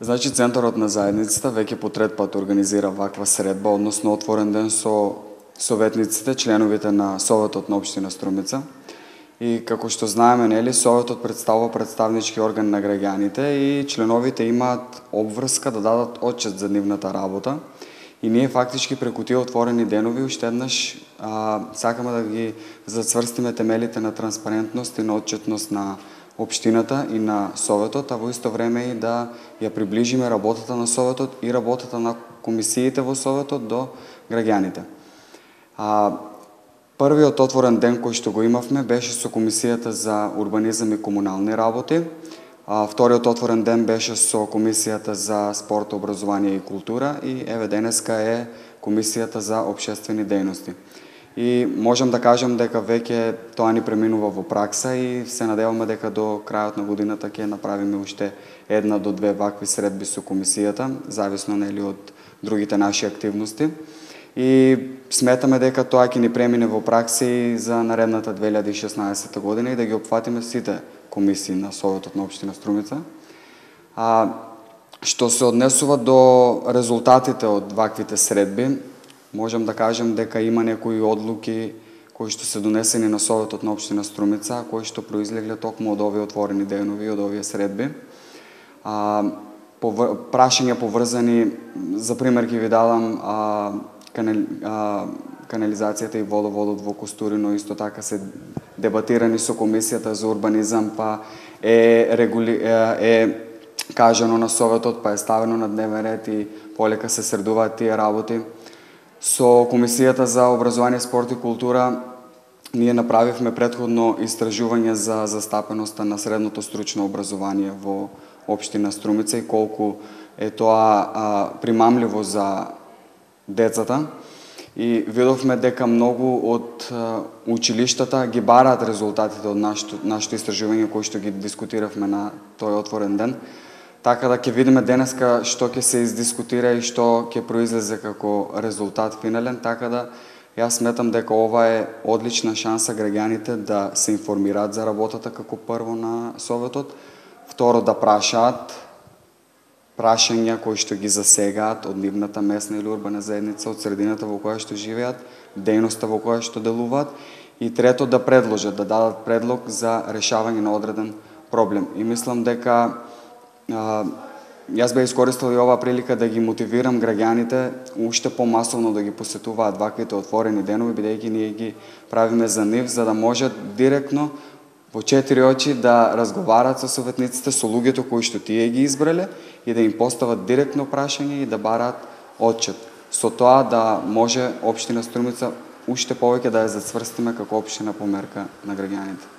Значи Центарот на заедницата веќе по трет пат организира ваква средба, односно отворен ден со советниците, членовите на Советот на општина Струмица. И како што знаеме, нели, Советот представува представнички орган на граѓаните и членовите имаат обврска да дадат отчет за нивната работа. И ние фактички преку тие отворени денови уште еднаш сакаме да ги зацврстиме темелите на транспарентност и на отчетност на општината и на Советот, а во исто време и да ја приближиме работата на Советот и работата на комисиите во Советот до граѓаните. Првиот отворен ден кој што го имавме беше со Комисијата за урбанизам и комунални работи. Вториот отворен ден беше со Комисијата за спорт, образование и култура и еве денеска е Комисијата за општествени дејности. И можам да кажам дека веќе тоа ни преминува во пракса и се надеваме дека до крајот на годината ќе направиме уште една до две вакви средби со комисијата, зависно нели од другите наши активности. И сметаме дека тоа ќе ни премине во пракса и за наредната 2016 година и да ги опфатиме сите комисии на Советот на општина Струмица. Што се однесува до резултатите од ваквите средби, можам да кажем дека има некои одлуки кои што се донесени на Советот на општина Струмица, кои што произлегле токму од овие отворени денови, од овие средби. Прашања поврзани, за пример ќе ви дадам, канализацијата и водоводот во Костурино исто така се дебатирани со Комисијата за урбанизам, па е кажано на Советот, па е ставено на дневен ред и полека се средуваат тие работи. Со Комисијата за образование, спорт и култура ние направивме претходно истражување за застапеноста на средното стручно образование во општина Струмица и колку е тоа примамливо за децата. И видовме дека многу од училиштата ги бараат резултатите од нашето истражување кои што ги дискутиравме на тој отворен ден. Така да ќе видиме денеска што ќе се издискутира и што ќе произлезе како резултат финален, така да јас сметам дека ова е одлична шанса граѓаните да се информираат за работата како прво на Советот, второ да прашаат прашања кои што ги засегаат од нивната месна или урбана заедница, од средината во која што живеат, дејноста во која што делуваат и трето да предложат, да дадат предлог за решавање на одреден проблем. И мислам дека јас бе искористил и оваа прилика да ги мотивирам граѓаните уште помасовно да ги посетуваат ваквите отворени денови, бидејќи ние ги правиме за нив, за да можат директно во 4 очи да разговарат со советниците, со луѓето кои што тие ги избрале и да им постават директно прашање и да бараат отчет. Со тоа да може општина Струмица уште повеќе да ја зацврстиме како општина померка на граѓаните.